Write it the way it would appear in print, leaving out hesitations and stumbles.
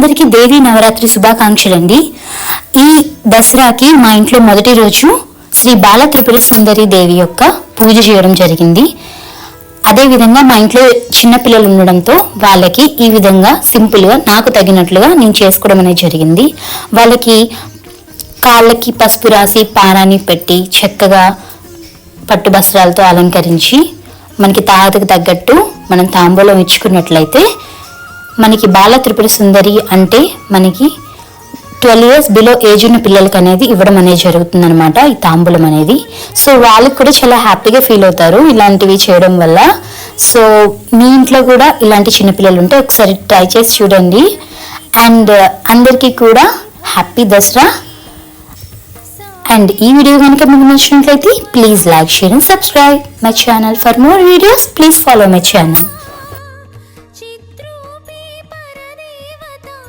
అందరికీ దేవి నవరాత్రి శుభాకాంక్షలు అండి. ఈ దసరాకి మా ఇంట్లో మొదటి రోజు శ్రీ బాల త్రిపుర సుందరి దేవి యొక్క పూజ చేయడం జరిగింది. అదేవిధంగా మా ఇంట్లో చిన్నపిల్లలు ఉండడంతో వాళ్ళకి ఈ విధంగా సింపుల్గా నాకు తగినట్లుగా నేను చేసుకోవడం అనేది జరిగింది. వాళ్ళకి కాళ్ళకి పసుపు రాసి పారాని పెట్టి చక్కగా పట్టు వస్త్రాలతో అలంకరించి మనకి తాహతకు తగ్గట్టు మనం తాంబూలం ఇచ్చుకున్నట్లయితే మనకి బాల త్రిపుర సుందరి అంటే మనకి 12 years బిలో ఏజ్ ఉన్న పిల్లలకి అనేది ఇవ్వడం అనేది జరుగుతుంది అనమాట, ఈ తాంబూలం అనేది. సో వాళ్ళకి కూడా చాలా హ్యాపీగా ఫీల్ అవుతారు ఇలాంటివి చేయడం వల్ల. సో మీ ఇంట్లో కూడా ఇలాంటి చిన్నపిల్లలు ఉంటే ఒకసారి ట్రై చేసి చూడండి. అండ్ అందరికీ కూడా హ్యాపీ దసరా. అండ్ ఈ వీడియో కనుక మీకు నచ్చినట్లయితే please like, share and subscribe my channel. For more videos please follow my channel.